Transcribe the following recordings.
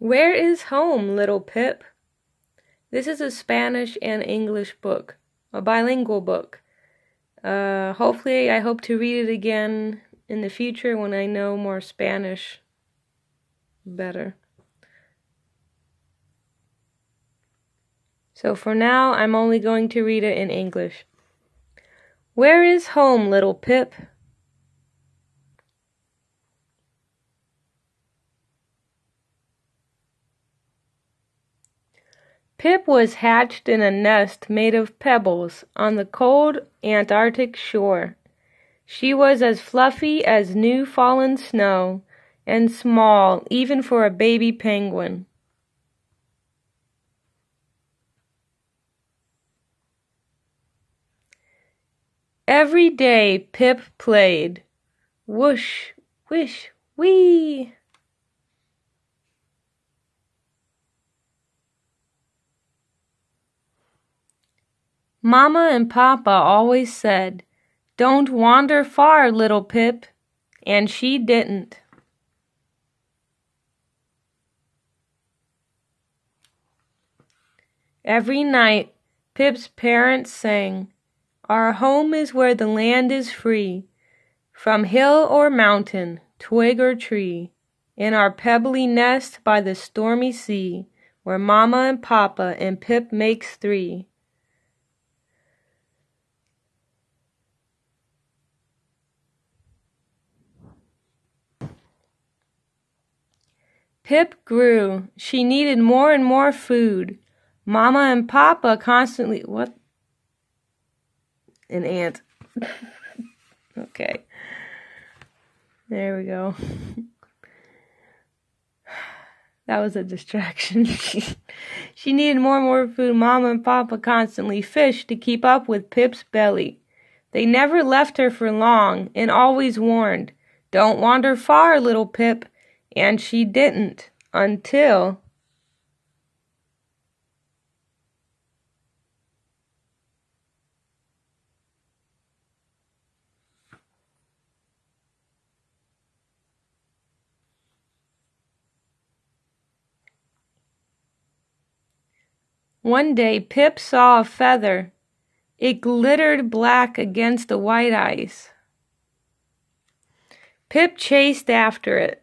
Where is home, little Pip? This is a Spanish and English book, a bilingual book. Hopefully, I hope to read it again in the future when I know more Spanish better. So for now, I'm only going to read it in English. Where is home, little Pip? Pip was hatched in a nest made of pebbles on the cold Antarctic shore. She was as fluffy as new fallen snow, and small even for a baby penguin. Every day Pip played. Whoosh, whish, wee. Mama and Papa always said, "Don't wander far, little Pip," and she didn't. Every night Pip's parents sang, "Our home is where the land is free, from hill or mountain, twig or tree, in our pebbly nest by the stormy sea, where Mama and Papa and Pip makes three." Pip grew. She needed more and more food. Mama and Papa constantly... What? An ant. Okay. There we go. That was a distraction. She needed more and more food. Mama and Papa constantly fished to keep up with Pip's belly. They never left her for long and always warned, "Don't wander far, little Pip." And she didn't until... One day Pip saw a feather. It glittered black against the white ice. Pip chased after it.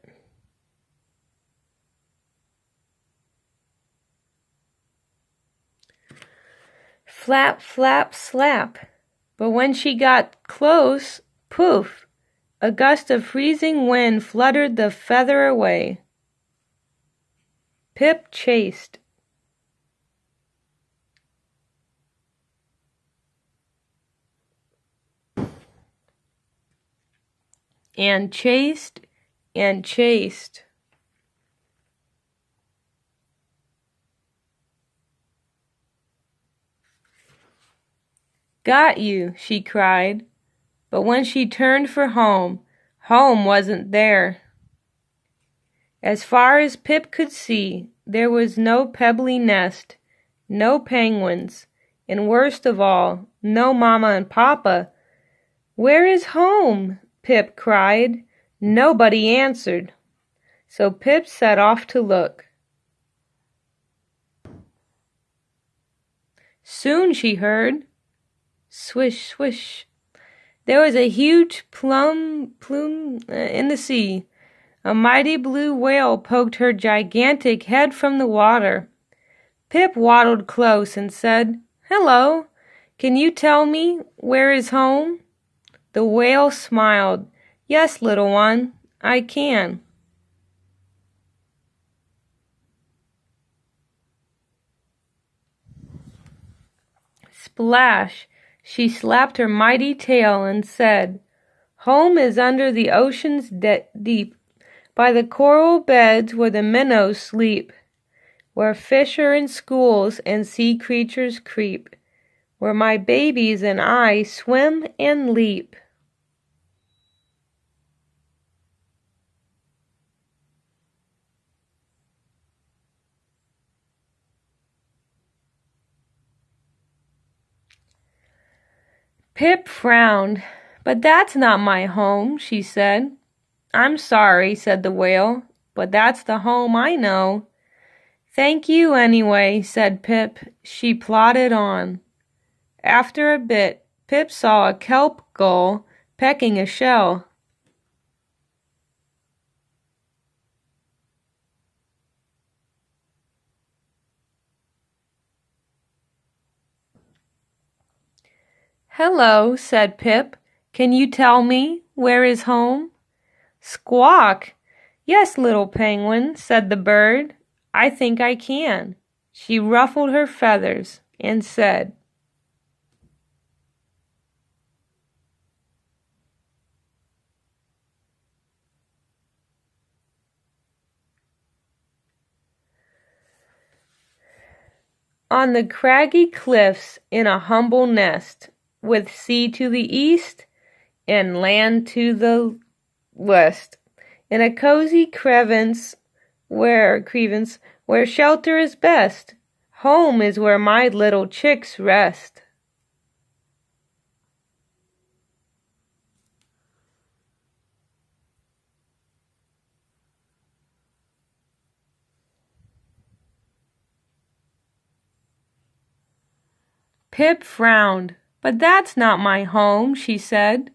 Flap, flap, slap. But when she got close, poof, a gust of freezing wind fluttered the feather away. Pip chased. And chased and chased. "Got you," she cried. But when she turned for home, home wasn't there. As far as Pip could see, there was no pebbly nest, no penguins, and worst of all, no Mama and Papa. "Where is home?" Pip cried. Nobody answered. So Pip set off to look. Soon she heard, swish, swish. There was a huge plume in the sea. A mighty blue whale poked her gigantic head from the water. Pip waddled close and said, "Hello, can you tell me where is home?" The whale smiled. "Yes, little one, I can." Splash! She slapped her mighty tail and said, "Home is under the ocean's deep, by the coral beds where the minnows sleep, where fish are in schools and sea creatures creep, where my babies and I swim and leap." Pip frowned. "But that's not my home," she said. "I'm sorry," said the whale, "but that's the home I know." Thank you anyway, said Pip. She plodded on. After a bit, Pip saw a kelp gull pecking a shell. Hello, said Pip. Can you tell me where is home? Squawk! Yes, little penguin, said the bird. I think I can. She ruffled her feathers and said, On the craggy cliffs in a humble nest, with sea to the east and land to the west, in a cozy crevice where shelter is best, home is where my little chicks rest. Pip frowned. But that's not my home, she said.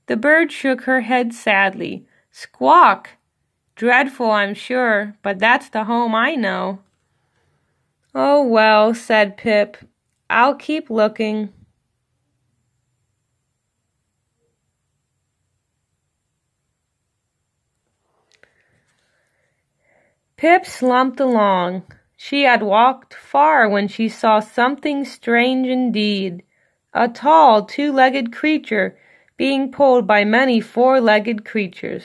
The bird shook her head sadly. Squawk! Dreadful, I'm sure, but that's the home I know. Oh, well, said Pip, I'll keep looking. Pip slumped along. She had walked far when she saw something strange indeed, a tall, two-legged creature being pulled by many four-legged creatures.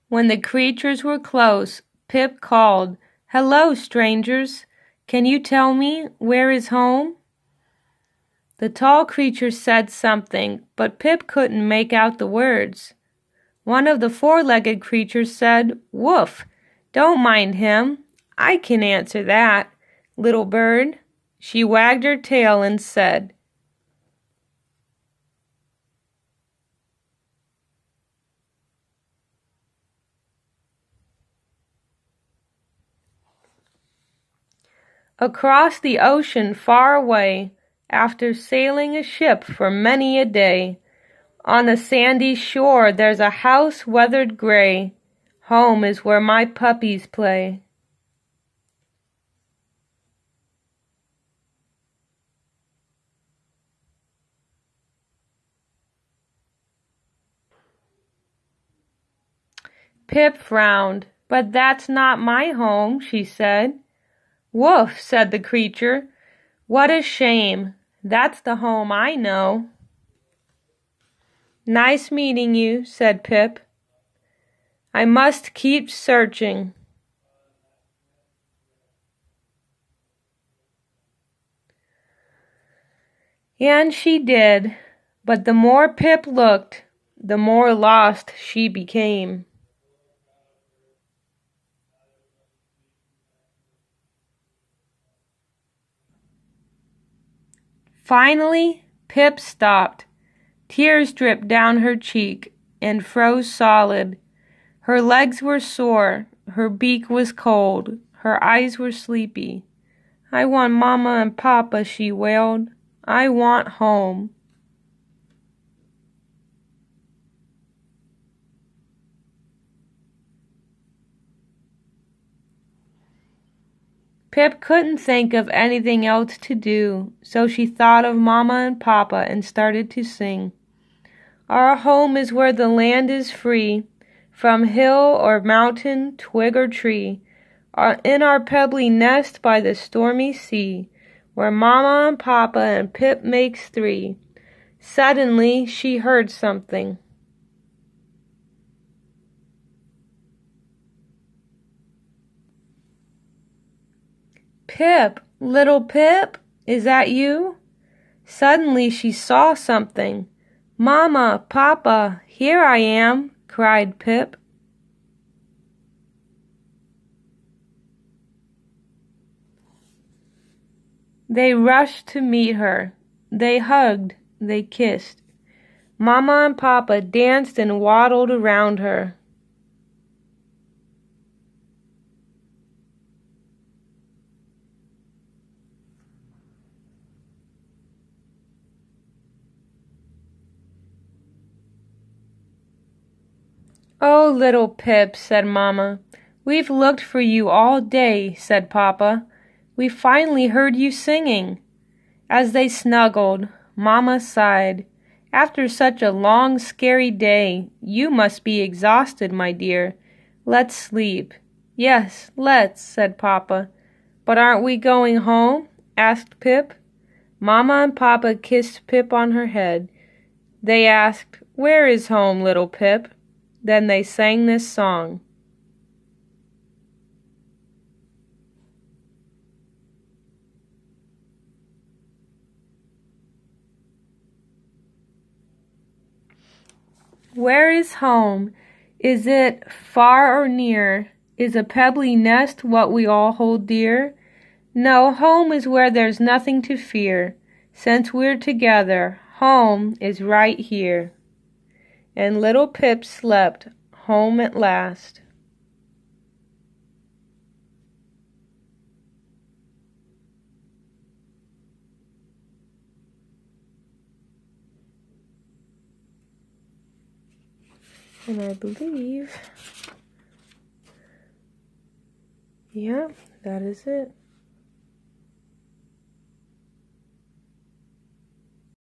When the creatures were close, Pip called, "Hello, strangers! Can you tell me where is home?" The tall creature said something, but Pip couldn't make out the words. One of the four-legged creatures said, "Woof! Don't mind him. I can answer that, little bird." She wagged her tail and said, Across the ocean far away, after sailing a ship for many a day, on the sandy shore there's a house weathered gray. Home is where my puppies play. Pip frowned. But that's not my home, she said. Woof, said the creature. What a shame. That's the home I know. Nice meeting you, said Pip. I must keep searching. And she did, but the more Pip looked, the more lost she became. Finally, Pip stopped. Tears dripped down her cheek and froze solid. Her legs were sore, her beak was cold, her eyes were sleepy. I want Mama and Papa, she wailed. I want home. Pip couldn't think of anything else to do, so she thought of Mama and Papa and started to sing. Our home is where the land is free, from hill or mountain, twig or tree, in our pebbly nest by the stormy sea, where Mama and Papa and Pip makes three. Suddenly she heard something. Pip, little Pip, is that you? Suddenly she saw something. Mama, Papa, here I am, cried Pip. They rushed to meet her. They hugged, they kissed. Mama and Papa danced and waddled around her. "Oh, little Pip," said Mama. "We've looked for you all day," said Papa. "We finally heard you singing." As they snuggled, Mama sighed. "After such a long, scary day, you must be exhausted, my dear. Let's sleep." "Yes, let's," said Papa. "But aren't we going home?" asked Pip. Mama and Papa kissed Pip on her head. They asked, "Where is home, little Pip?" Then they sang this song. Where is home? Is it far or near? Is a pebbly nest what we all hold dear? No, home is where there's nothing to fear. Since we're together, home is right here. And little Pip slept, home at last. And I believe, yeah, that is it.